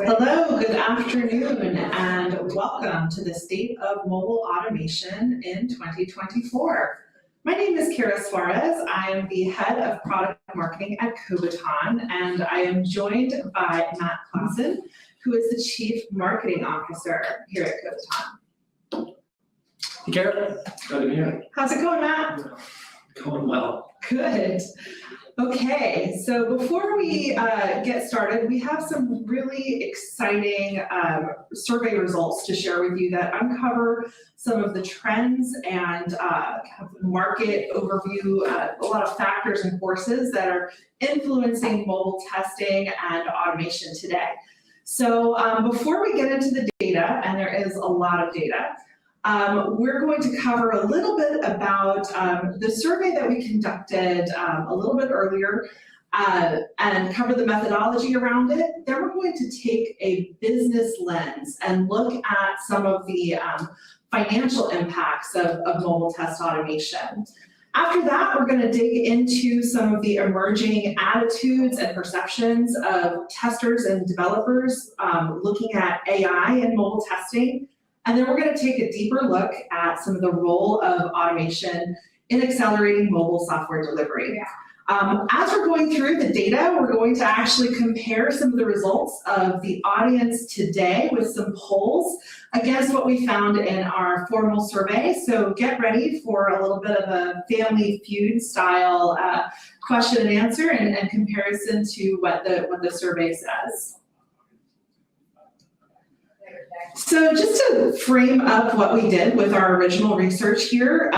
Hello, good afternoon, and welcome to the State of Mobile Automation in 2024. My name is Kara Suarez. I am the Head of Product Marketing at Kobiton, and I am joined by Matt Clausen, who is the Chief Marketing Officer here at Kobiton. Hey, Kara. Glad to be here. How's it going, Matt? Going well. Good. Okay, so before we get started, we have some really exciting survey results to share with you that uncover some of the trends and market overview, a lot of factors and forces that are influencing mobile testing and automation today. So before we get into the data, and there is a lot of data, we're going to cover a little bit about the survey that we conducted a little bit earlier and cover the methodology around it. Then we're going to take a business lens and look at some of the financial impacts of mobile test automation. After that, we're going to dig into some of the emerging attitudes and perceptions of testers and developers looking at AI and mobile testing. And then we're going to take a deeper look at some of the role of automation in accelerating mobile software delivery. As we're going through the data, we're going to actually compare some of the results of the audience today with some polls against what we found in our formal survey. So get ready for a little bit of a Family Feud style question and answer and comparison to what the survey says. So just to frame up what we did with our original research here,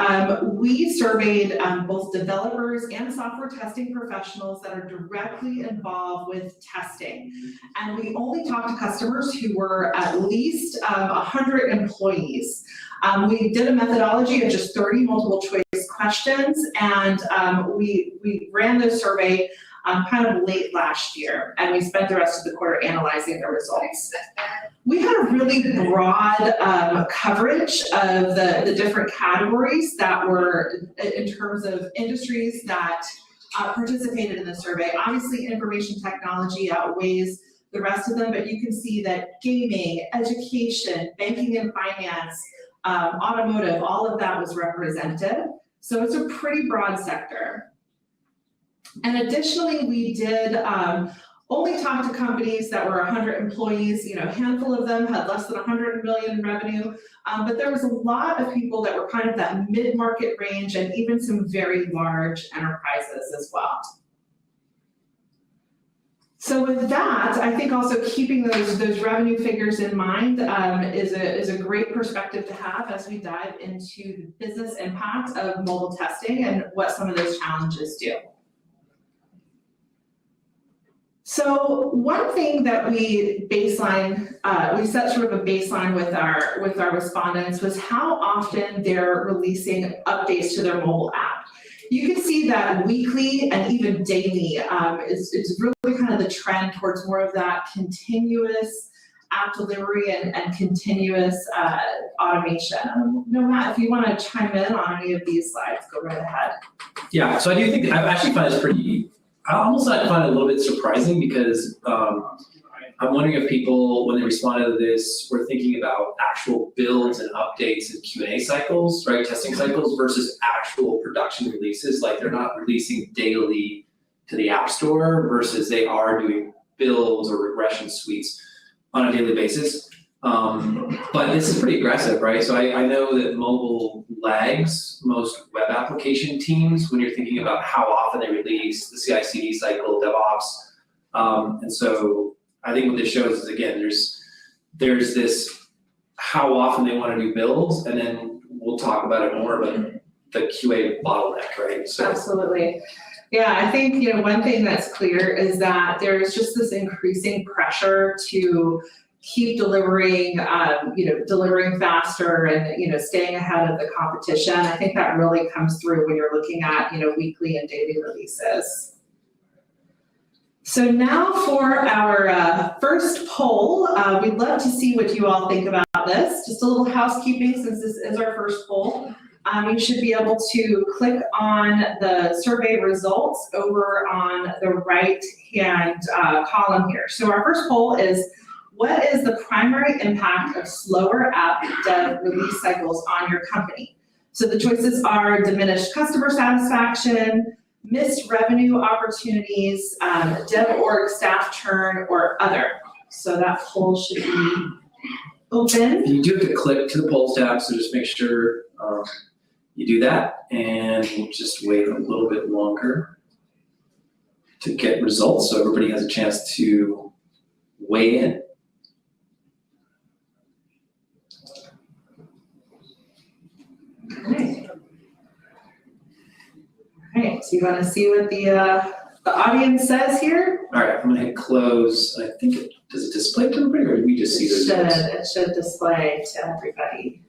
we surveyed both developers and software testing professionals that are directly involved with testing. And we only talked to customers who were at least 100 employees. We did a methodology of just 30 multiple choice questions, and we ran the survey kind of late last year, and we spent the rest of the quarter analyzing the results. We had a really broad coverage of the different categories that were in terms of industries that participated in the survey. Obviously, information technology outweighs the rest of them, but you can see that gaming, education, banking and finance, automotive, all of that was represented. So it's a pretty broad sector. And additionally, we did only talk to companies that were 100 employees. You know, a handful of them had less than 100 million in revenue, but there was a lot of people that were kind of that mid-market range and even some very large enterprises as well. So with that, I think also keeping those revenue figures in mind is a great perspective to have as we dive into the business impact of mobile testing and what some of those challenges do. So one thing that we set sort of a baseline with our respondents was how often they're releasing updates to their mobile app. You can see that weekly and even daily is really kind of the trend towards more of that continuous app delivery and continuous automation. No, Matt, if you want to chime in on any of these slides, go right ahead. Yeah, so I do think I actually find this pretty. I almost find it a little bit surprising because I'm wondering if people, when they responded to this, were thinking about actual builds and updates and Q&A cycles, right, testing cycles, versus actual production releases. Like they're not releasing daily to the App Store versus they are doing builds or regression suites on a daily basis. But this is pretty aggressive, right? So I know that mobile lags most web application teams when you're thinking about how often they release, the CI/CD cycle, DevOps. And so I think what this shows is, again, there's this how often they want to do builds, and then we'll talk about it more, but the QA bottleneck, right? So. Absolutely. Yeah, I think one thing that's clear is that there's just this increasing pressure to keep delivering, delivering faster and, staying ahead of the competition. I think that really comes through when you're looking at, weekly and daily releases. So now for our first poll, we'd love to see what you all think about this. Just a little housekeeping since this is our first poll. You should be able to click on the survey results over on the right-hand column here. So our first poll is, what is the primary impact of slower app dev release cycles on your company? So the choices are diminished customer satisfaction, missed revenue opportunities, dev org staff churn, or other. So that poll should be open. You do have to click to the polls tab, so just make sure you do that, and we'll just wait a little bit longer to get results so everybody has a chance to weigh in. Okay. All right, so you want to see what the audience says here? All right, I'm gonna hit close. I think does it display to everybody, or do we just see the results? It should display to everybody.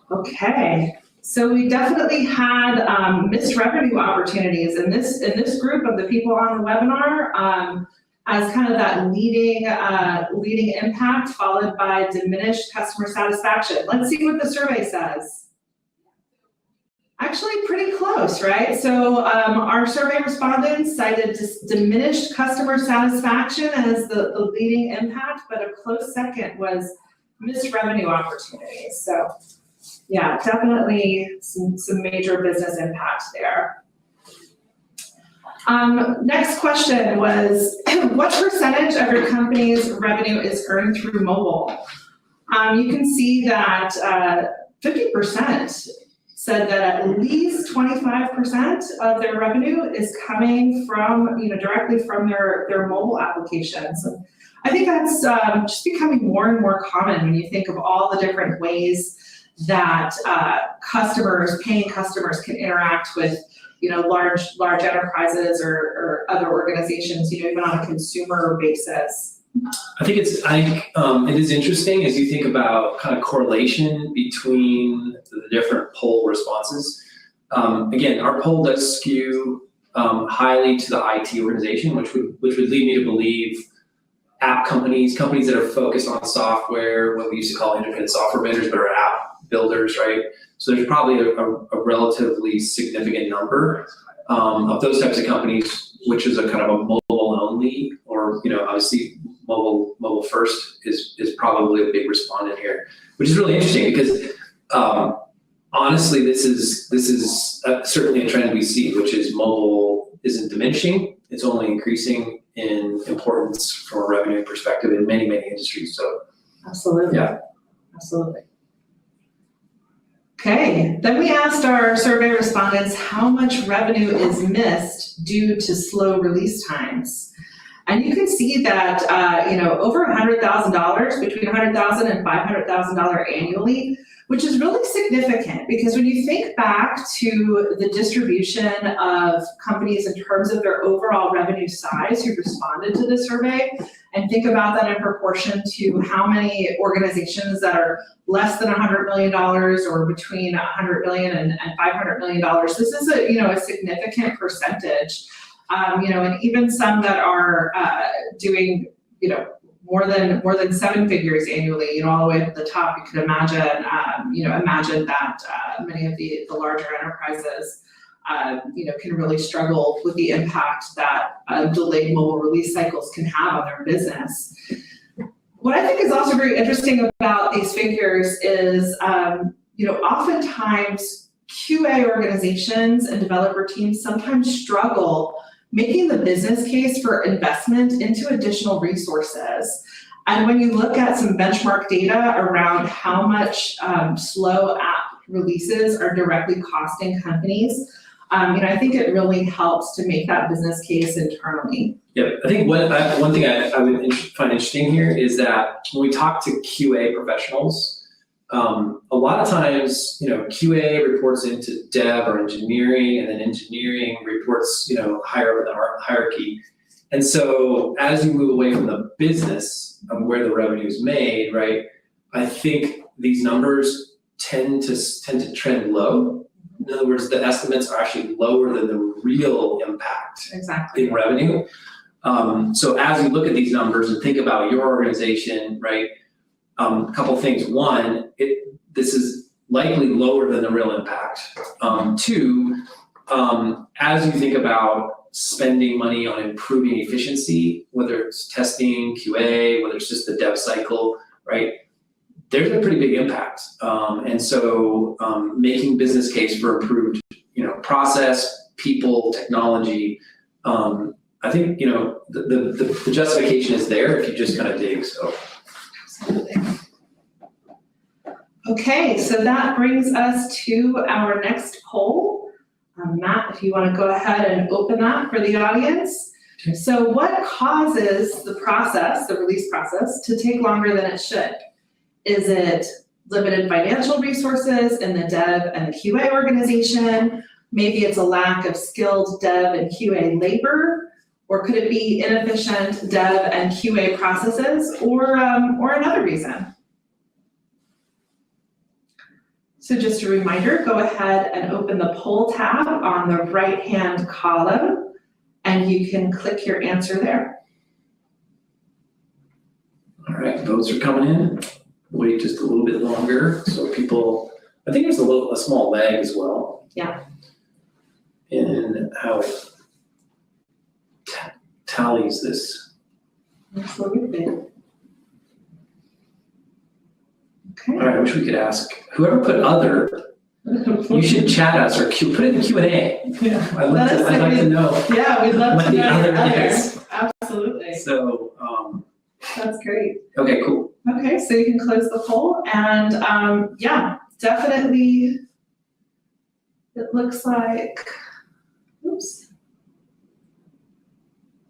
Okay, so we definitely had missed revenue opportunities in this group of the people on the webinar as kind of that leading impact, followed by diminished customer satisfaction. Let's see what the survey says. Actually pretty close, right? So our survey respondents cited diminished customer satisfaction as the leading impact, but a close second was missed revenue opportunities. So yeah, definitely some major business impact there. Next question was, what percentage of your company's revenue is earned through mobile? You can see that 50% said that at least 25% of their revenue is coming from, directly from their mobile applications. And I think that's just becoming more and more common when you think of all the different ways that paying customers can interact with, large enterprises or other organizations, even on a consumer basis. I think it is interesting as you think about kind of correlation between the different poll responses. Again, our poll does skew highly to the IT organization, which would lead me to believe app companies that are focused on software, what we used to call independent software vendors, but are app builders, right? So there's probably a relatively significant number of those types of companies, which is a kind of a mobile only, or obviously mobile first is probably a big respondent here, which is really interesting because honestly, this is certainly a trend we see, which is mobile isn't diminishing; it's only increasing in importance from a revenue perspective in many industries. So absolutely, yeah, absolutely. Okay, then we asked our survey respondents how much revenue is missed due to slow release times. And you can see that, over $100,000, between $100,000 and $500,000 annually, which is really significant because when you think back to the distribution of companies in terms of their overall revenue size who responded to the survey, and think about that in proportion to how many organizations that are less than $100 million or between $100 million and $500 million, this is a significant percentage. And even some that are doing, more than seven figures annually, all the way to the top. You could imagine, imagine that many of the larger enterprises, can really struggle with the impact that delayed mobile release cycles can have on their business. What I think is also very interesting about these figures is, oftentimes QA organizations and developer teams sometimes struggle making the business case for investment into additional resources. And when you look at some benchmark data around how much slow app releases are directly costing companies, I think it really helps to make that business case internally. Yeah, I think one thing I would find interesting here is that when we talk to QA professionals, a lot of times, QA reports into dev or engineering, and then engineering reports, higher up in the hierarchy. And so as you move away from the business of where the revenue is made, right, I think these numbers tend to trend low. In other words, the estimates are actually lower than the real impact in revenue. So as you look at these numbers and think about your organization, right, a couple things. One, this is likely lower than the real impact. Two, as you think about spending money on improving efficiency, whether it's testing, QA, whether it's just the dev cycle, right? There's a pretty big impact. And so making business case for improved, process, people, technology, I think, the justification is there if you just kind of dig, so. Absolutely. Okay, so that brings us to our next poll. Matt, if you want to go ahead and open that for the audience. Okay. So what causes the process, the release process, to take longer than it should? Is it limited financial resources in the dev and the QA organization? Maybe it's a lack of skilled dev and QA labor, or could it be inefficient dev and QA processes, or another reason? So just a reminder, go ahead and open the poll tab on the right-hand column, and you can click your answer there. All right, votes are coming in. Wait just a little bit longer so people, I think there's a small lag as well. Yeah. In how it tallies this. Absolutely. Okay. All right, I wish we could ask, whoever put other, you should chat us or put it in the Q&A. Yeah. I'd like to know. Yeah, we'd love what to the know other your other. is. Absolutely. So, That's great. okay, cool. Okay, so you can close the poll, and yeah, definitely, it looks like, oops.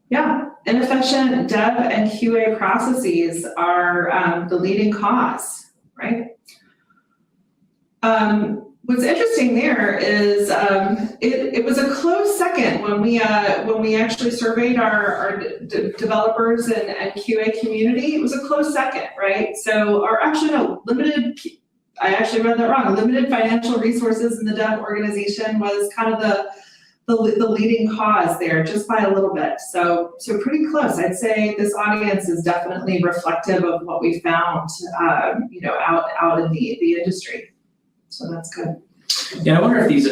Yeah, inefficient dev and QA processes are the leading cause, right? What's interesting there is it was a close second when we actually surveyed our developers and QA community. It was a close second, right? So, or actually no, I actually read that wrong. Limited financial resources in the dev organization was kind of the leading cause there, just by a little bit. So pretty close. I'd say this audience is definitely reflective of what we found, out in the industry. So that's good. Yeah, I wonder if these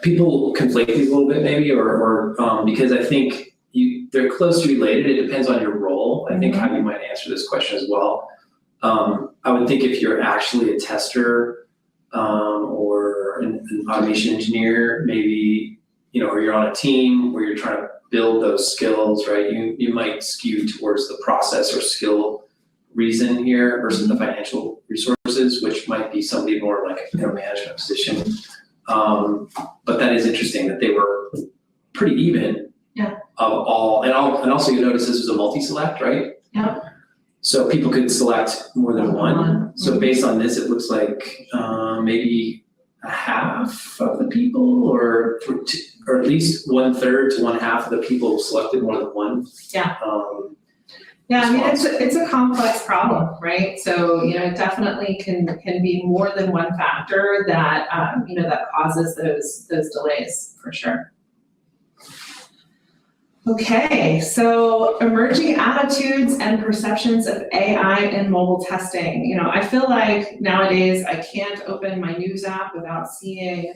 people conflate these a little bit maybe, or because I think they're closely related. It depends on your role. I think how you might answer this question as well. I would think if you're actually a tester or an automation engineer, maybe, or you're on a team where you're trying to build those skills, right? You might skew towards the process or skill reason here versus the financial resources, which might be somebody more like a management position. But that is interesting that they were pretty even of all, and also you notice this was a multi-select, right? Yeah. So people could select more than one. So based on this, it looks like maybe a half of the people, or at least 1/3 to 1/2 of the people selected more than one. Yeah. Yeah, I mean, it's a complex problem, right? So, it definitely can be more than one factor that, that causes those delays, for sure. Okay, so emerging attitudes and perceptions of AI in mobile testing. I feel like nowadays I can't open my news app without seeing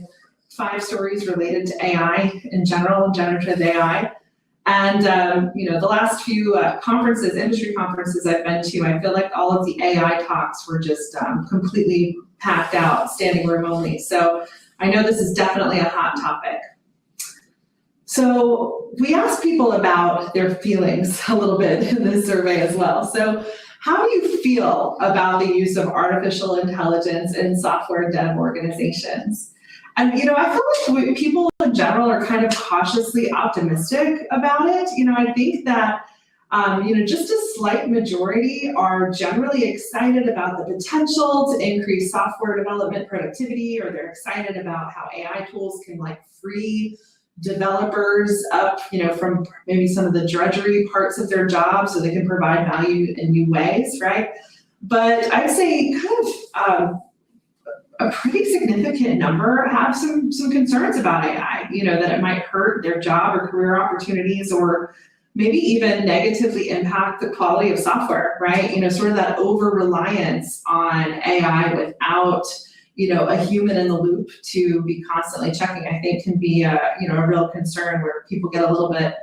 5 stories related to AI in general, generative AI. And, the last few industry conferences I've been to, I feel like all of the AI talks were just completely packed out, standing room only. So I know this is definitely a hot topic. So we asked people about their feelings a little bit in this survey as well. So how do you feel about the use of artificial intelligence in software dev organizations? And, I feel like people in general are kind of cautiously optimistic about it. I think that, just a slight majority are generally excited about the potential to increase software development productivity, or they're excited about how AI tools can free developers up, from maybe some of the drudgery parts of their job so they can provide value in new ways, right? But I'd say kind of, a pretty significant number have some concerns about AI, that it might hurt their job or career opportunities, or maybe even negatively impact the quality of software, right? Sort of that over-reliance on AI without, a human in the loop to be constantly checking, I think can be a real concern where people get a little bit,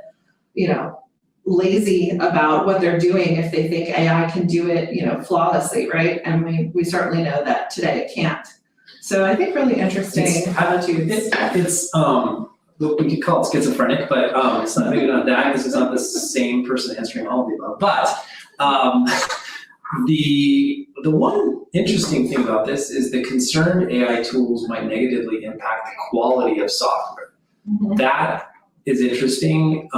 lazy about what they're doing if they think AI can do it, flawlessly, right? And we certainly know that today it can't. So I think really interesting attitudes. It's we could call it schizophrenic, but it's not, maybe not that, because it's not the same person answering all of the above. But the one interesting thing about this is the concerned AI tools might negatively impact the quality of software. Mm-hmm. That is interesting.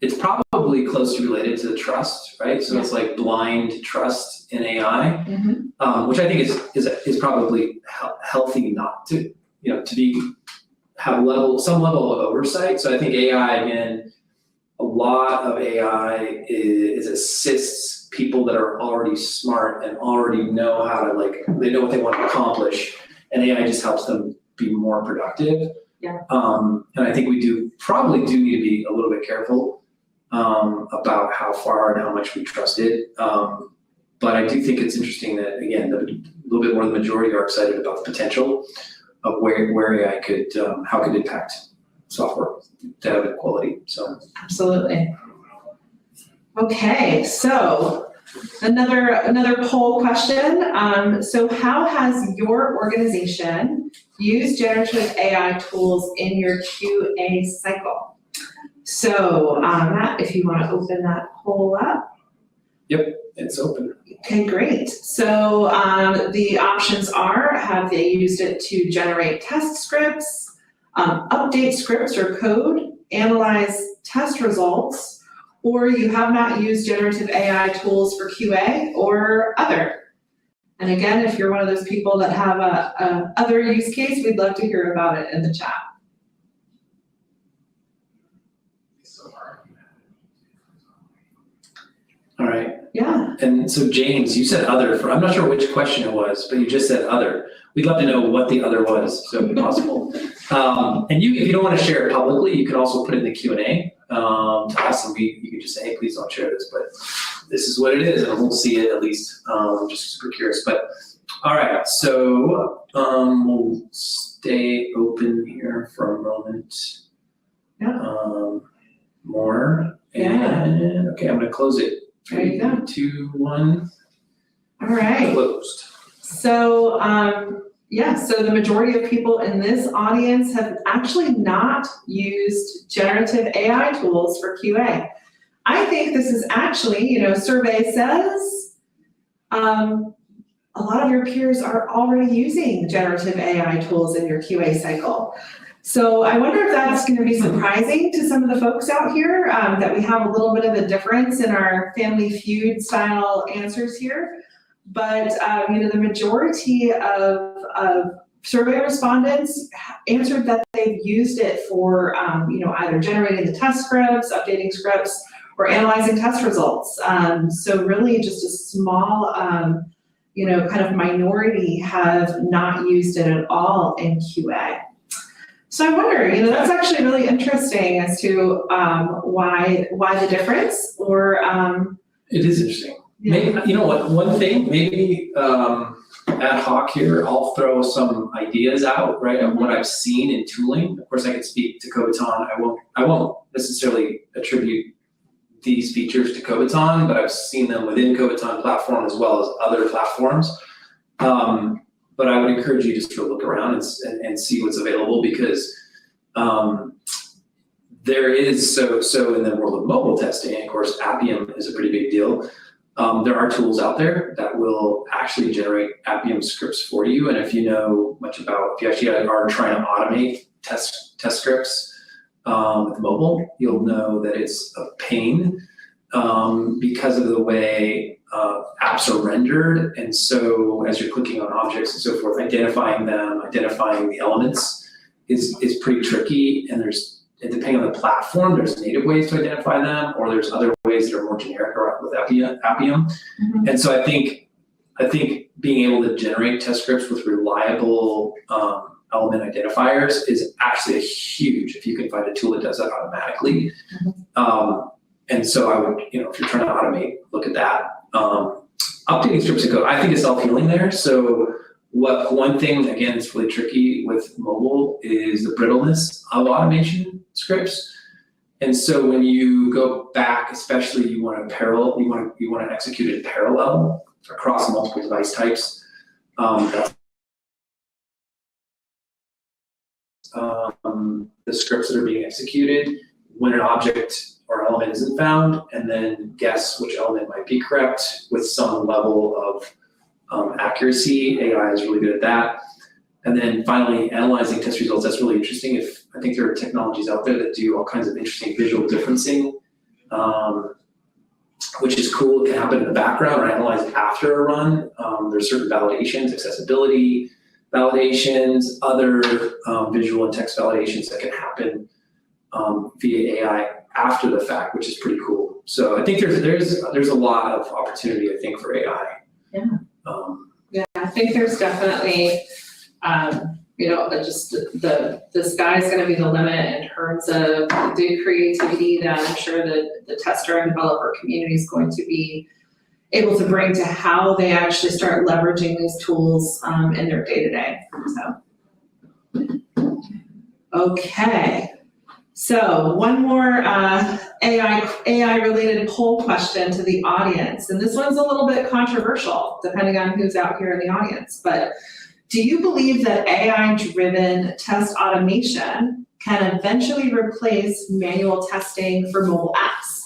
It's probably closely related to trust, right? So it's like blind trust in AI, Mm-hmm. which I think is probably healthy not to, have some level of oversight. So I think AI, again, a lot of AI is assists people that are already smart and already know how to they know what they want to accomplish, and AI just helps them be more productive. Yeah. And I think we probably do need to be a little bit careful about how far and how much we trust it. But I do think it's interesting that, again, a little bit more than the majority are excited about the potential of where AI could, how it could impact software dev quality. So absolutely. Okay, so another poll question. So how has your organization used generative AI tools in your QA cycle? So Matt, if you want to open that poll up. Yep, it's open. Okay, great. So the options are, have they used it to generate test scripts, update scripts or code, analyze test results, or you have not used generative AI tools for QA, or other? And again, if you're one of those people that have a other use case, we'd love to hear about it in the chat. All right. Yeah. And so James, you said other, I'm not sure which question it was, but you just said other. We'd love to know what the other was, so if possible. And if you don't want to share it publicly, you can also put it in the Q&A to us, and you can just say, hey, please don't share this, but this is what it is, and we'll see it at least. Just super curious. But all right, so we'll stay open here for a moment. Yeah. More. Yeah. And okay, I'm going to close it. There you go. 2, 1. All right. Closed. So, so the majority of people in this audience have actually not used generative AI tools for QA. I think this is actually, survey says a lot of your peers are already using generative AI tools in your QA cycle. So I wonder if that's going to be surprising to some of the folks out here, that we have a little bit of a difference in our Family Feud style answers here. But the majority of survey respondents answered that they've used it for either generating the test scripts, updating scripts, or analyzing test results. So really just a small kind of minority have not used it at all in QA. So I wonder, that's actually really interesting as to why the difference, or it is interesting. Yeah. Maybe, you know what, one thing, maybe ad hoc here, I'll throw some ideas out, right, of what I've seen in tooling. Of course, I can speak to Kobiton. I won't necessarily attribute these features to Kobiton, but I've seen them within Kobiton Platform as well as other platforms. But I would encourage you just to look around and see what's available, because there is, so in the world of mobile testing, and of course, Appium is a pretty big deal. There are tools out there that will actually generate Appium scripts for you. And if you know much about, if you actually are trying to automate test scripts with mobile, you'll know that it's a pain because of the way apps are rendered. And so as you're clicking on objects and so forth, identifying the elements is pretty tricky. And depending on the platform, there's native ways to identify them, or there's other ways that are more generic around with Appium. Mm-hmm. And so I think being able to generate test scripts with reliable element identifiers is actually a huge, if you can find a tool that does that automatically. Mm-hmm. And so I would, if you're trying to automate, look at that. updating scripts of code, I think is self-healing there. So one thing, again, it's really tricky with mobile is the brittleness of automation scripts. And so when you go back, especially you want to execute it in parallel across multiple device types. The scripts that are being executed when an object or element isn't found, and then guess which element might be correct with some level of accuracy. AI is really good at that. And then finally, analyzing test results, that's really interesting. I think there are technologies out there that do all kinds of interesting visual differencing, which is cool. It can happen in the background or analyze after a run. There's certain validations, accessibility validations, other visual and text validations that can happen via AI after the fact, which is pretty cool. So I think there's a lot of opportunity, I think, for AI. Yeah. Yeah, I think there's definitely, just the sky's going to be the limit in terms of the creativity that I'm sure the tester and developer community is going to be able to bring to how they actually start leveraging these tools in their day-to-day. So, okay. So one more AI-related poll question to the audience, and this one's a little bit controversial depending on who's out here in the audience, but do you believe that AI-driven test automation can eventually replace manual testing for mobile apps?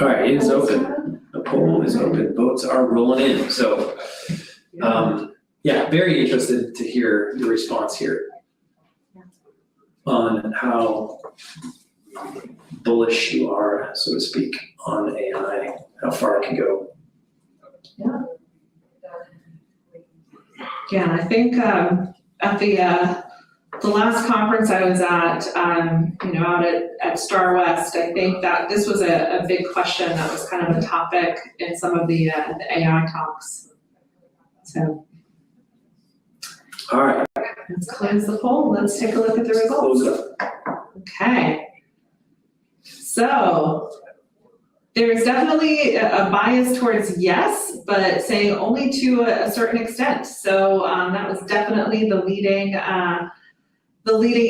All right, it is open. The poll is open. Votes are rolling in. So, yeah, very interested to hear your response here on how bullish you are, so to speak, on AI, how far it can go. Yeah. Yeah, I think at the last conference I was at, out at Star West, I think that this was a big question that was kind of a topic in some of the AI talks. So. All right. Let's close the poll. Let's take a look at the results. Close it up. Okay. So there's definitely a bias towards yes, but saying only to a certain extent. So that was definitely the leading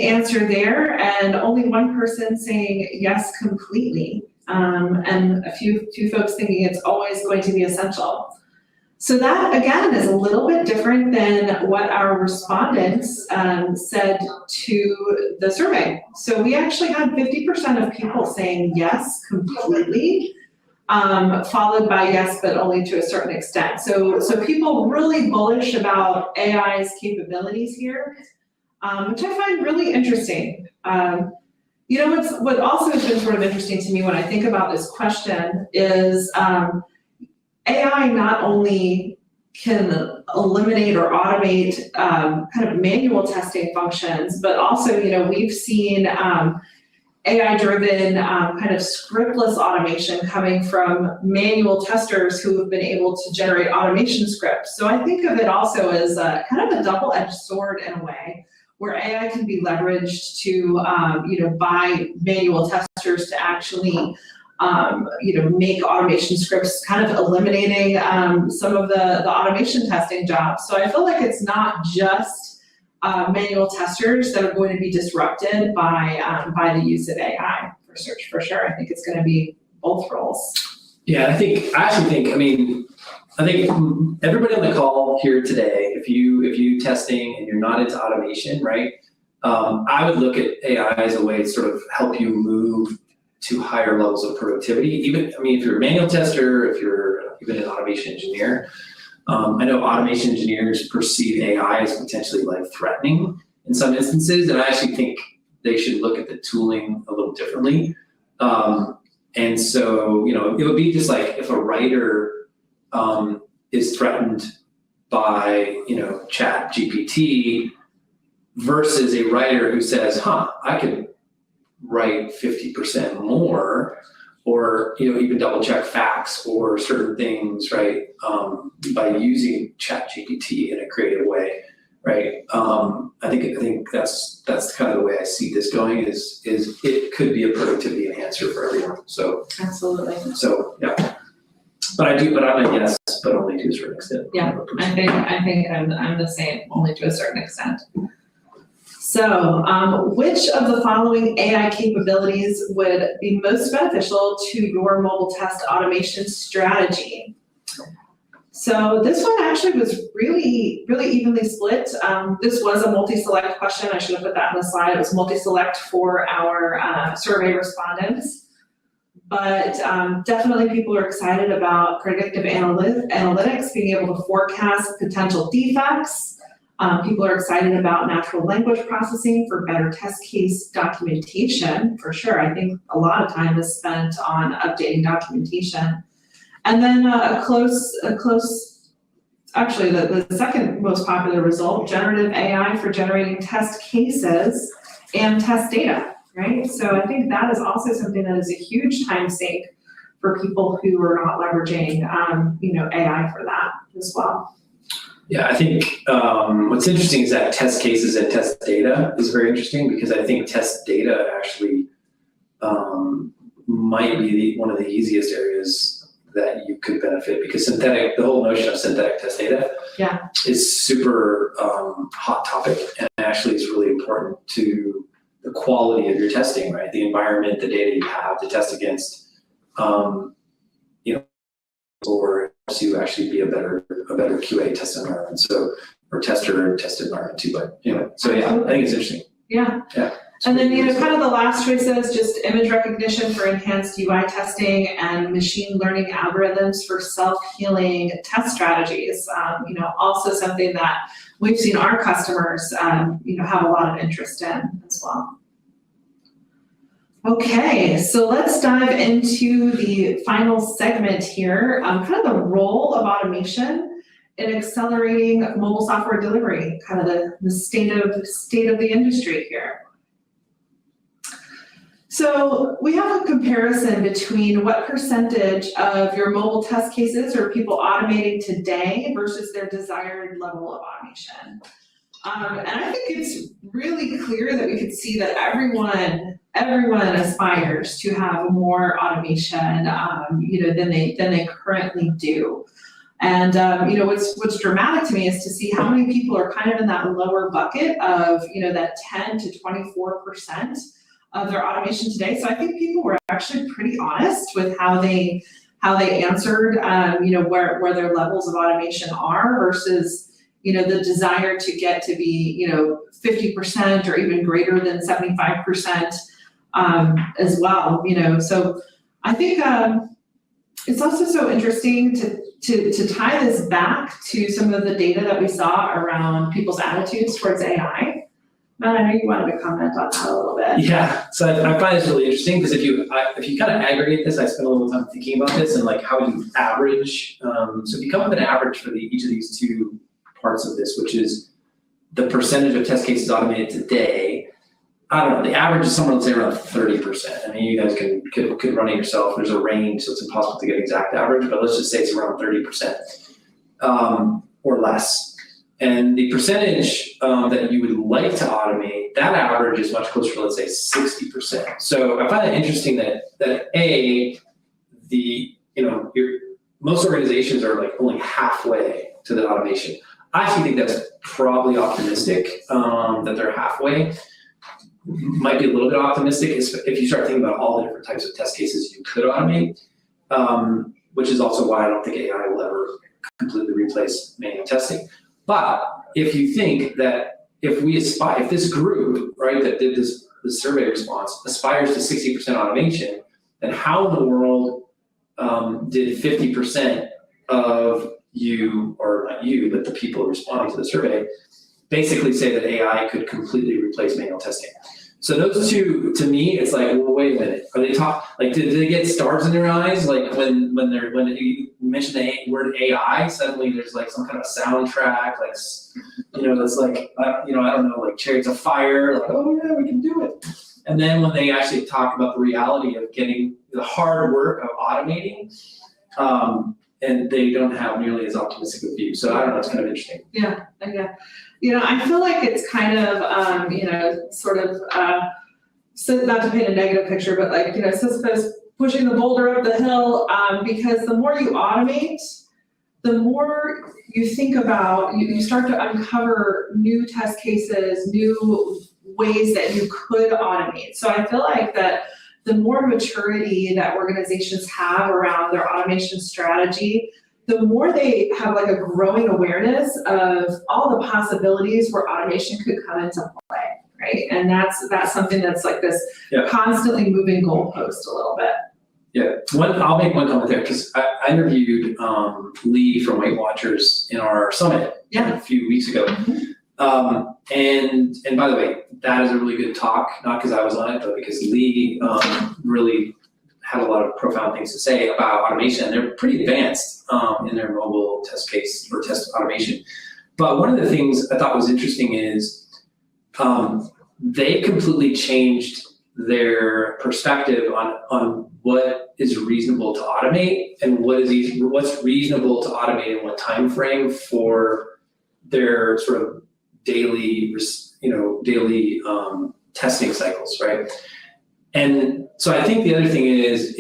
answer there, and only one person saying yes completely, and a few folks thinking it's always going to be essential. So that, again, is a little bit different than what our respondents said to the survey. So we actually had 50% of people saying yes completely, followed by yes, but only to a certain extent. So people really bullish about AI's capabilities here, which I find really interesting. What also has been sort of interesting to me when I think about this question is AI not only can eliminate or automate kind of manual testing functions, but also, we've seen AI-driven kind of scriptless automation coming from manual testers who have been able to generate automation scripts. So I think of it also as kind of a double-edged sword in a way, where AI can be leveraged to, by manual testers to actually make automation scripts, kind of eliminating some of the automation testing jobs. So I feel like it's not just manual testers that are going to be disrupted by the use of AI for sure. I think it's going to be both roles. Yeah, I think everybody on the call here today, if you testing and you're not into automation, right? I would look at AI as a way to sort of help you move to higher levels of productivity. If you're a manual tester, if you're even an automation engineer, I know automation engineers perceive AI as potentially life-threatening in some instances, and I actually think they should look at the tooling a little differently. And so, it would be just like if a writer is threatened by, Chat GPT versus a writer who says, I could write 50% more, or even double check facts or certain things, right, by using Chat GPT in a creative way, right? I think that's kind of the way I see this going is it could be a productivity enhancer for everyone. So Absolutely. yeah. But I'm a yes, but only to a certain extent. Yeah, I think I'm the same, only to a certain extent. So, which of the following AI capabilities would be most beneficial to your mobile test automation strategy? So this one actually was really evenly split. This was a multi-select question. I should have put that in the slide. It was multi-select for our survey respondents. But definitely people are excited about predictive analytics, being able to forecast potential defects. People are excited about natural language processing for better test case documentation, for sure. I think a lot of time is spent on updating documentation. And then actually the second most popular result, generative AI for generating test cases and test data. Right, so I think that is also something that is a huge time sink for people who are not leveraging, AI for that as well. Yeah, I think what's interesting is that test cases and test data is very interesting because I think test data actually might be one of the easiest areas that you could benefit because the whole notion of synthetic test data is super hot topic and actually is really important to the quality of your testing, right? The environment, the data you have to test against, or to actually be a better QA test environment. So, or tester and test environment too. But anyway, so yeah, I think it's interesting. Yeah. And then kind of the last choices, just image recognition for enhanced UI testing and machine learning algorithms for self-healing test strategies. Also something that we've seen our customers, have a lot of interest in as well. Okay, so let's dive into the final segment here, kind of the role of automation in accelerating mobile software delivery, kind of the state of the industry here. So we have a comparison between what percentage of your mobile test cases are people automating today versus their desired level of automation. And I think it's really clear that we could see that everyone aspires to have more automation, than they currently do. And what's dramatic to me is to see how many people are kind of in that lower bucket of that 10 to 24% of their automation today. So I think people were actually pretty honest with how they answered, where their levels of automation are versus the desire to get to be 50% or even greater than 75%. As well, so I think it's also so interesting to tie this back to some of the data that we saw around people's attitudes towards AI. Matt, I know you wanted to comment on that a little bit. Yeah, so I find this really interesting because if you kind of aggregate this, I spent a little time thinking about this and like how you average. So if you come up with an average for each of these two parts of this, which is the percentage of test cases automated today. I don't know, the average is somewhere, let's say around 30%. I mean, you guys could run it yourself. There's a range, so it's impossible to get an exact average, but let's just say it's around 30% or less. And the percentage that you would like to automate, that average is much closer to, let's say, 60%. So I find it interesting that most organizations are like only halfway to the automation. I actually think that's probably optimistic that they're halfway. Might be a little bit optimistic if you start thinking about all the different types of test cases you could automate, which is also why I don't think AI will ever completely replace manual testing. But if you think that if this group, right, that did this survey response aspires to 60% automation, then how in the world did 50% of you, or not you, but the people responding to the survey, basically say that AI could completely replace manual testing? So those two, to me, it's like, well, wait a minute. Are they did they get stars in their eyes? Like when you mention the word AI, suddenly there's like some kind of soundtrack, like, it's like, I don't know, like Chariots of Fire, like, oh yeah, we can do it. And then when they actually talk about the reality of getting the hard work of automating, and they don't have nearly as optimistic a view. So I don't know, it's kind of interesting. Yeah. I feel like it's kind of, sort of, so not to paint a negative picture, but like, Sisyphus pushing the boulder up the hill, because the more you automate, the more you think about, you start to uncover new test cases, new ways that you could automate. So I feel like that the more maturity that organizations have around their automation strategy, the more they have like a growing awareness of all the possibilities where automation could come into play, right? And that's something that's like this constantly moving goalpost a little bit. Yeah, I'll make one comment there, because I interviewed Lee from Weight Watchers in our summit a few weeks ago. And by the way, that is a really good talk, not because I was on it, but because Lee really had a lot of profound things to say about automation. They're pretty advanced in their mobile test case or test automation. But one of the things I thought was interesting is they completely changed their perspective on what is reasonable to automate and what's reasonable to automate in what time frame for their sort of daily testing cycles, right? And so I think the other thing is,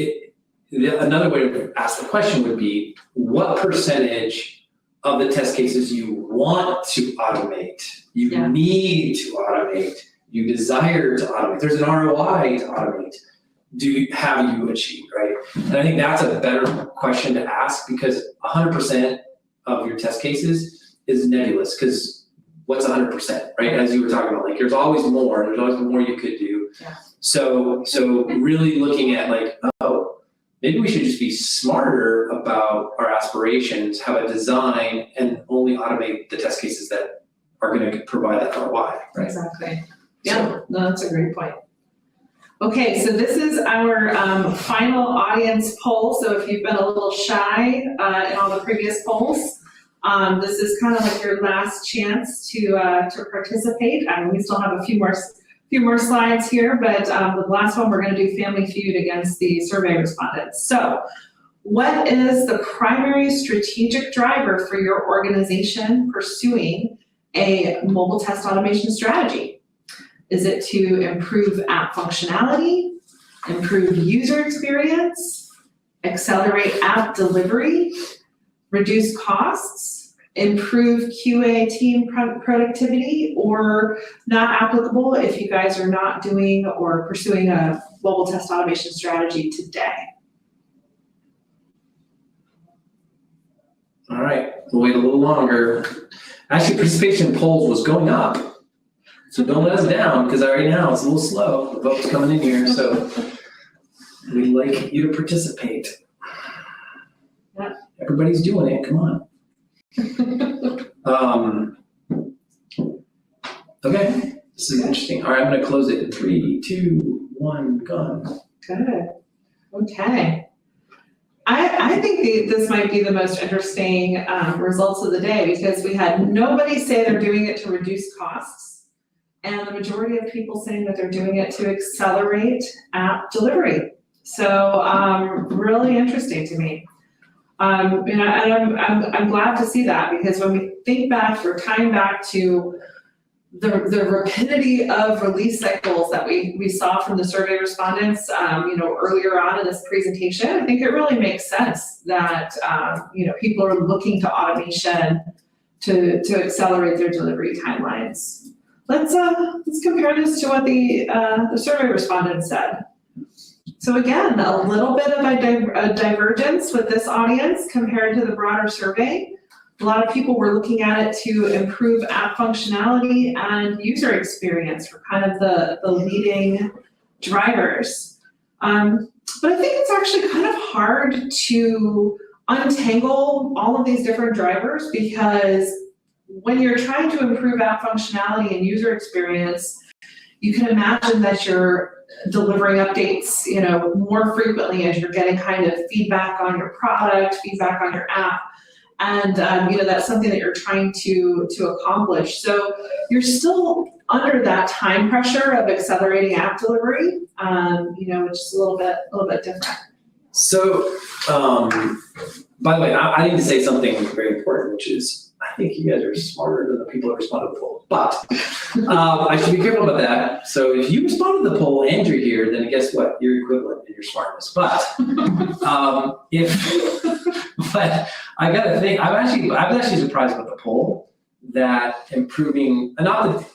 another way to ask the question would be, what percentage of the test cases you want to automate, you need to automate, you desire to automate, there's an ROI to automate, have you achieved, right? And I think that's a better question to ask, because 100% of your test cases is nebulous, because what's 100%, right? As you were talking about, like there's always more you could do. Yeah. So really looking at like, oh, maybe we should just be smarter about our aspirations, have a design, and only automate the test cases that are going to provide that ROI, right? Exactly. Yeah, no, that's a great point. Okay, so this is our final audience poll. So if you've been a little shy in all the previous polls, this is kind of like your last chance to participate. We still have a few more slides here, but the last one we're going to do Family Feud against the survey respondents. So, what is the primary strategic driver for your organization pursuing a mobile test automation strategy? Is it to improve app functionality, improve user experience, accelerate app delivery, reduce costs, improve QA team productivity, or not applicable if you guys are not doing or pursuing a mobile test automation strategy today? All right, we'll wait a little longer. Actually, participation in polls was going up. So don't let us down, because right now it's a little slow. The vote's coming in here, so we'd like you to participate. Yeah. Everybody's doing it, come on. Okay, this is interesting. All right, I'm gonna close it in 3, 2, 1, gone. Good, okay. I think this might be the most interesting results of the day, because we had nobody say they're doing it to reduce costs, and the majority of people saying that they're doing it to accelerate app delivery. So really interesting to me. And I'm glad to see that, because when we think back, we're tying back to the rapidity of release cycles that we saw from the survey respondents, earlier on in this presentation. I think it really makes sense that people are looking to automation to accelerate their delivery timelines. Let's compare this to what the survey respondents said. So again, a little bit of a divergence with this audience compared to the broader survey. A lot of people were looking at it to improve app functionality and user experience for kind of the leading drivers. But I think it's actually kind of hard to untangle all of these different drivers, because when you're trying to improve app functionality and user experience, you can imagine that you're delivering updates, more frequently as you're getting kind of feedback on your product, feedback on your app. And that's something that you're trying to accomplish. So you're still under that time pressure of accelerating app delivery, which is a little bit different. So, by the way, I need to say something very important, which is I think you guys are smarter than the people that responded to the poll, but I should be careful about that. So if you responded to the poll and you're here, then guess what? You're equivalent in your smartness. But but I gotta think, I was actually surprised about the poll that improving,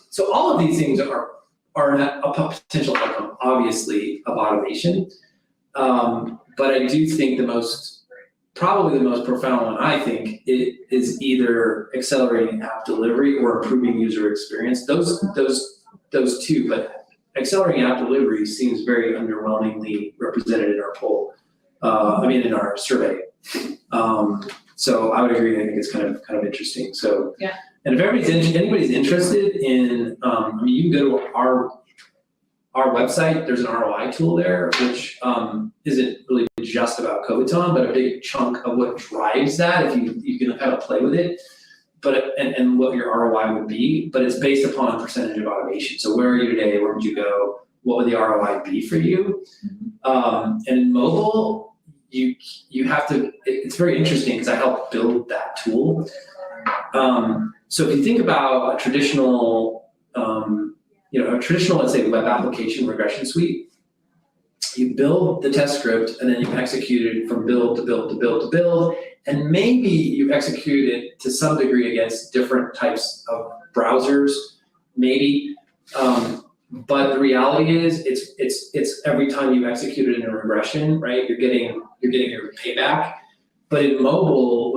so all of these things are a potential outcome, obviously, of automation. But I do think probably the most profound one, I think, is either accelerating app delivery or improving user experience. Those two, but accelerating app delivery seems very underwhelmingly represented in our poll. In our survey. So I would agree. I think it's kind of interesting. So yeah. And if anybody's interested in, you can go to our website. There's an ROI tool there, which isn't really just about Kobiton, but a big chunk of what drives that, if you can kind of play with it, but and what your ROI would be, but it's based upon a percentage of automation. So where are you today? Where would you go? What would the ROI be for you? And in mobile, you have to. It's very interesting because I helped build that tool. So if you think about a traditional, let's say, web application regression suite, you build the test script and then you execute it from build to build to build to build, and maybe you execute it to some degree against different types of browsers, maybe. But the reality is, it's every time you execute it in a regression, right? You're getting your payback. But in mobile,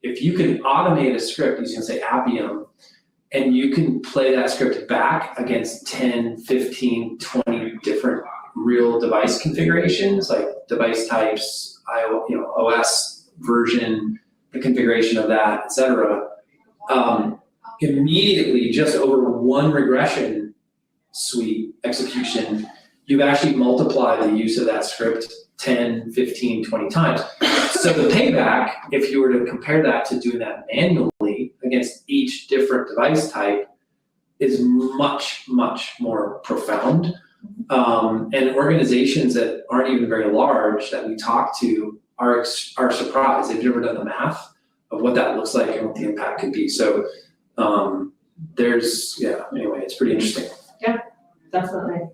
if you can automate a script using, say, Appium, and you can play that script back against 10, 15, 20 different real device configurations, like device types, OS version, the configuration of that, et cetera, immediately, just over one regression suite execution, you've actually multiplied the use of that script 10, 15, 20 times. So the payback, if you were to compare that to doing that manually against each different device type, is much, much more profound. And organizations that aren't even very large that we talk to are surprised. They've never done the math of what that looks like and what the impact could be. So anyway, it's pretty interesting. Yeah, definitely.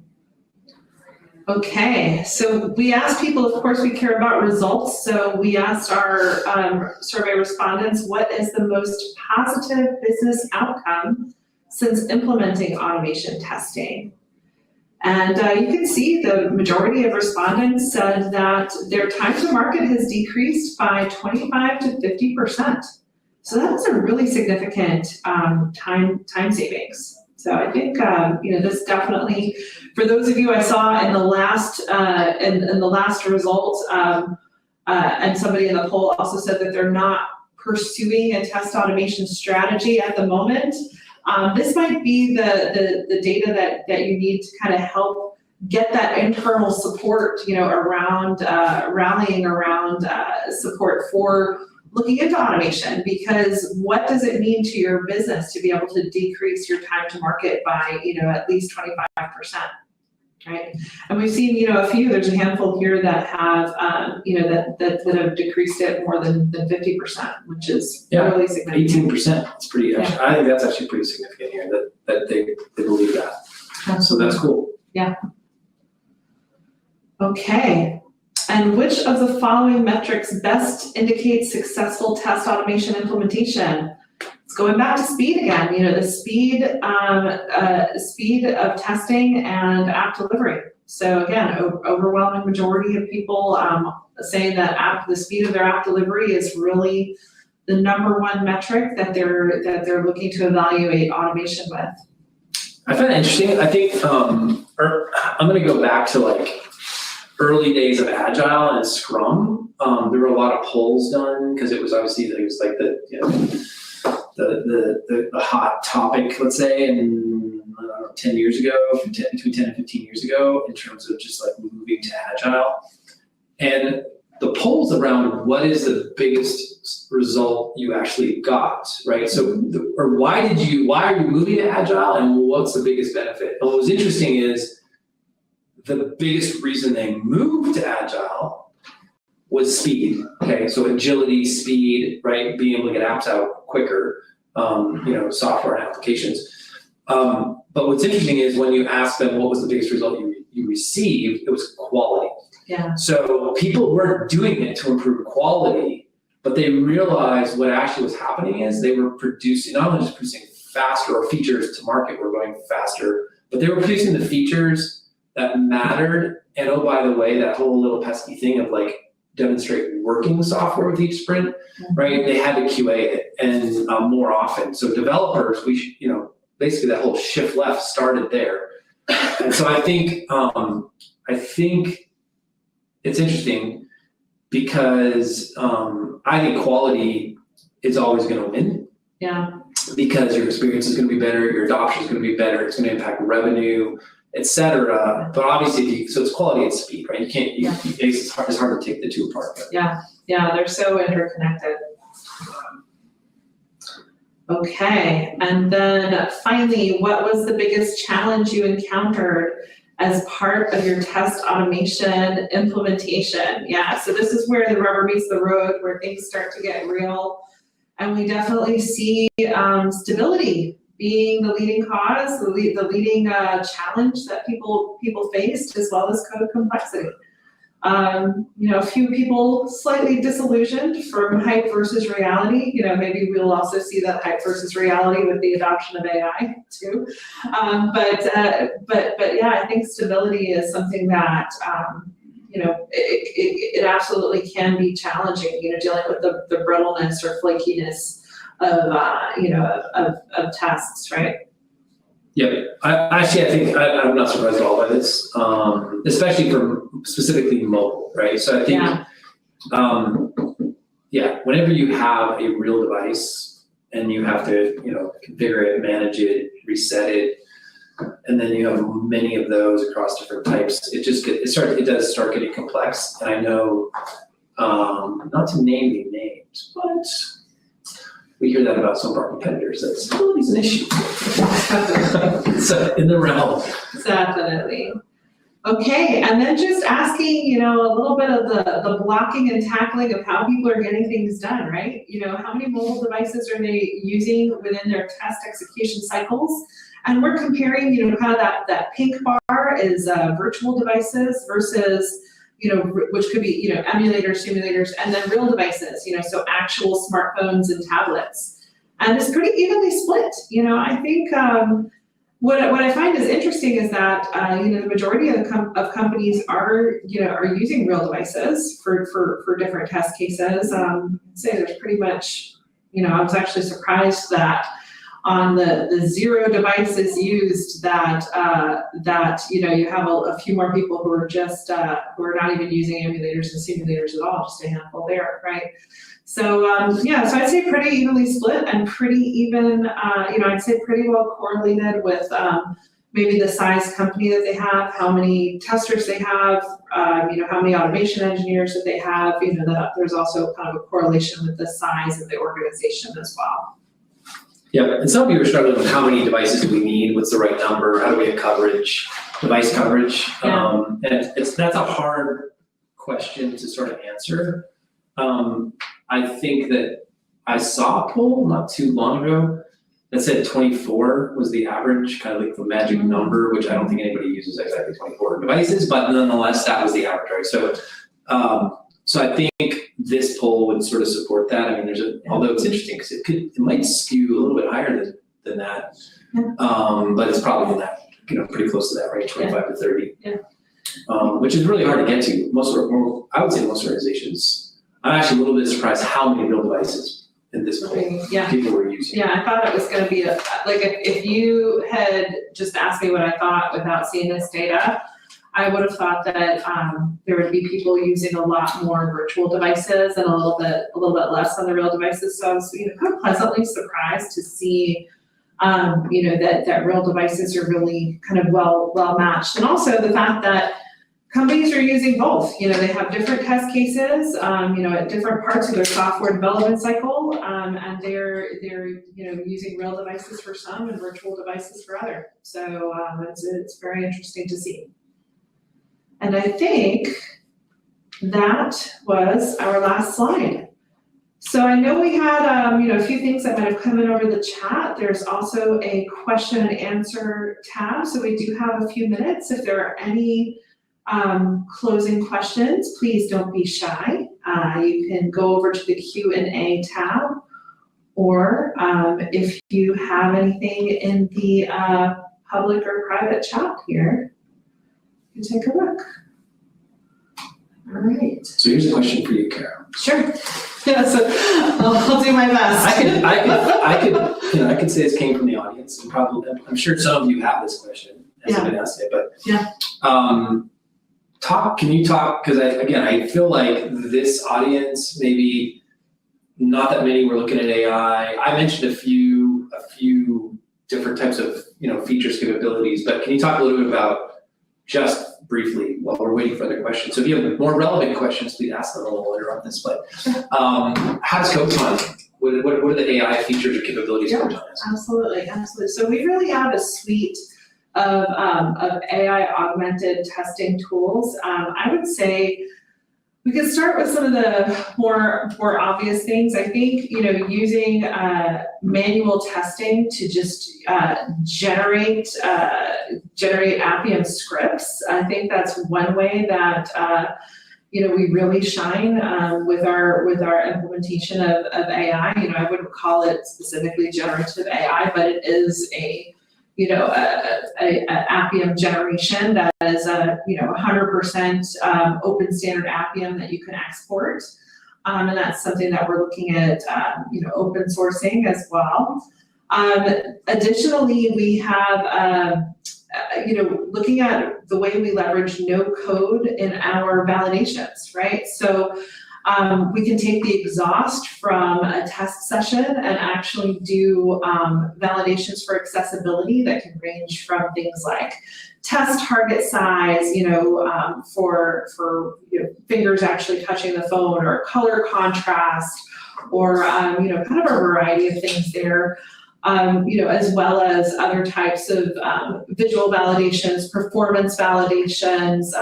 Okay, so we asked people, of course, we care about results. So we asked our survey respondents, what is the most positive business outcome since implementing automation testing? And you can see the majority of respondents said that their time to market has decreased by 25 to 50%. So that's a really significant time savings. So I think this definitely, for those of you I saw in the last in the last result, and somebody in the poll also said that they're not pursuing a test automation strategy at the moment. This might be the data that you need to kind of help get that internal support, around rallying around support for looking into automation, because what does it mean to your business to be able to decrease your time to market by, at least 25%, right? And we've seen, there's a handful here that have, that have decreased it more than 50%, which is really significant. 18%, it's pretty, I think that's actually pretty significant here, that they believe that. Absolutely. So that's cool. Yeah. Okay. And which of the following metrics best indicates successful test automation implementation? It's going back to speed again, the speed of testing and app delivery. So again, overwhelming majority of people saying that the speed of their app delivery is really the #1 metric that they're looking to evaluate automation with. I find it interesting. I think I'm going to go back to early days of Agile and Scrum. There were a lot of polls done because it was obviously the hot topic, let's say, and 10 years ago, between 10 and 15 years ago, in terms of just moving to Agile. And the polls around what is the biggest result you actually got, right? So, why are you moving to Agile, and what's the biggest benefit? And what was interesting is the biggest reason they moved to Agile was speed. Okay, so agility, speed, right? Being able to get apps out quicker, software and applications. But what's interesting is when you ask them what was the biggest result you received, it was quality. Yeah. So people weren't doing it to improve quality, but they realized what actually was happening is they were producing, not only just producing faster, or features to market were going faster, but they were producing the features that mattered. And oh, by the way, that whole little pesky thing of like demonstrate working software with each sprint, right? They had to QA it and more often. So developers, basically that whole shift left started there. And so I think it's interesting because I think quality is always going to win. Yeah. Because your experience is going to be better, your adoption is going to be better, it's going to impact revenue, et cetera. But obviously, so it's quality and speed, right? It's hard to take the two apart. Yeah, they're so interconnected. Okay, and then finally, what was the biggest challenge you encountered as part of your test automation implementation? Yeah, so this is where the rubber meets the road, where things start to get real. And we definitely see stability being the leading cause, the leading challenge that people faced, as well as code complexity. A few people slightly disillusioned from hype versus reality. Maybe we'll also see that hype versus reality with the adoption of AI too. But yeah, I think stability is something that it absolutely can be challenging. Dealing with the brittleness or flakiness of tests, right? Yeah, I think I'm not surprised at all by this, especially for specifically mobile, right? So I think, whenever you have a real device and you have to, configure it, manage it, reset it, and then you have many of those across different types, it does start getting complex. And I know, not to name any names, but we hear that about some of our competitors, that stability is an issue. So in the realm. Definitely. Okay, and then just asking, a little bit of the blocking and tackling of how people are getting things done, right? How many mobile devices are they using within their test execution cycles? And we're comparing, kind of that pink bar is virtual devices versus, which could be, emulators, simulators, and then real devices, so actual smartphones and tablets. And it's pretty evenly split. I think what I find is interesting is that, the majority of companies are using real devices for different test cases. I'd say there's pretty much, I was actually surprised that on the 0 devices used that you have a few more people who are just who are not even using emulators and simulators at all, just a handful there, right? So so I'd say pretty evenly split and pretty even, I'd say pretty well correlated with maybe the size company that they have, how many testers they have, how many automation engineers that they have, that there's also kind of a correlation with the size of the organization as well. Yeah, and some of you are struggling with how many devices do we need, what's the right number, how do we get coverage, device coverage, and that's a hard question to sort of answer. I think that I saw a poll not too long ago that said 24 was the average, kind of like the magic number, which I don't think anybody uses exactly 24 devices, but nonetheless, that was the average, right? So I think this poll would sort of support that. I mean, although it's interesting because it might skew a little bit higher than that, but it's probably in that, pretty close to that, right? 25 to 30, which is really hard to get to. I would say most organizations. I'm actually a little bit surprised how many real devices in this poll people were using. Yeah, I thought it was going to be if you had just asked me what I thought without seeing this data, I would have thought that there would be people using a lot more virtual devices and a little bit less on the real devices. So I was kind of pleasantly surprised to see that real devices are really kind of well matched, and also the fact that companies are using both. They have different test cases, at different parts of their software development cycle, and they're using real devices for some and virtual devices for other. So it's very interesting to see. And I think that was our last slide. So I know we had, a few things that might have come in over the chat. There's also a question and answer tab. So we do have a few minutes. If there are any closing questions, please don't be shy. You can go over to the Q&A tab, or if you have anything in the public or private chat here, you can take a look. All right. So here's a question for you, Kara. Sure. Yeah, so I'll do my best. I could say this came from the audience, and probably I'm sure some of you have this question as I've been asked it, but can you talk, because I feel like this audience, maybe not that many were looking at AI. I mentioned a few different types of features, capabilities, but can you talk a little bit about, just briefly, while we're waiting for other questions? So if you have more relevant questions, please ask them a little later on this. But how does Kobiton, what are the AI features or capabilities Kobiton has? Absolutely. So we really have a suite of AI augmented testing tools. I would say we can start with some of the more obvious things. I think, using manual testing to just generate Appium scripts. I think that's one way that we really shine with our implementation of AI. I wouldn't call it specifically generative AI, but it is a Appium generation that is 100% open standard Appium that you can export. And that's something that we're looking at, open sourcing as well. Additionally, we have, looking at the way we leverage no code in our validations, right? So we can take the exhaust from a test session and actually do validations for accessibility that can range from things like test target size, for fingers actually touching the phone, or color contrast, or kind of a variety of things there. As well as other types of visual validations, performance validations,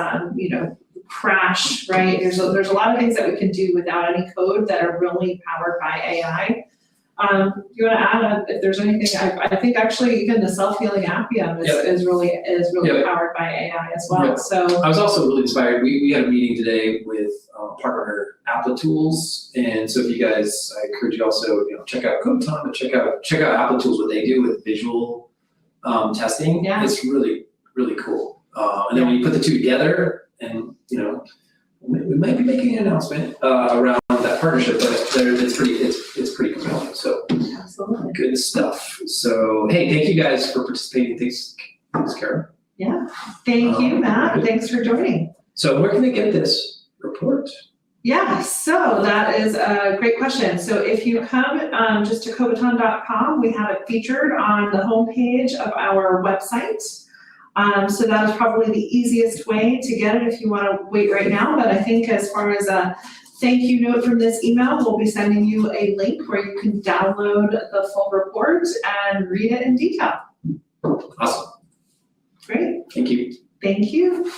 crash, right? There's a lot of things that we can do without any code that are really powered by AI. Do you want to add if there's anything? I think actually even the self-healing Appium is really powered by AI as well. Yep. So I was also really inspired. We had a meeting today with partner Applitools, and so if you guys, I encourage you also check out Kobiton, but check out Applitools, what they do with visual testing. Yeah. It's really cool. And then when you put the two together, and we might be making an announcement around that partnership, but it's pretty compelling. So absolutely good stuff. So hey, thank you guys for participating. Thanks, Kara. Yeah, thank you, Matt. Thanks for joining. So where can they get this report? Yeah, so that is a great question. So if you come just to Kobiton.com, we have it featured on the homepage of our website. So that is probably the easiest way to get it if you want to wait right now. But I think as far as a thank you note from this email, we'll be sending you a link where you can download the full report and read it in detail. Awesome. Great. Thank you. Thank you.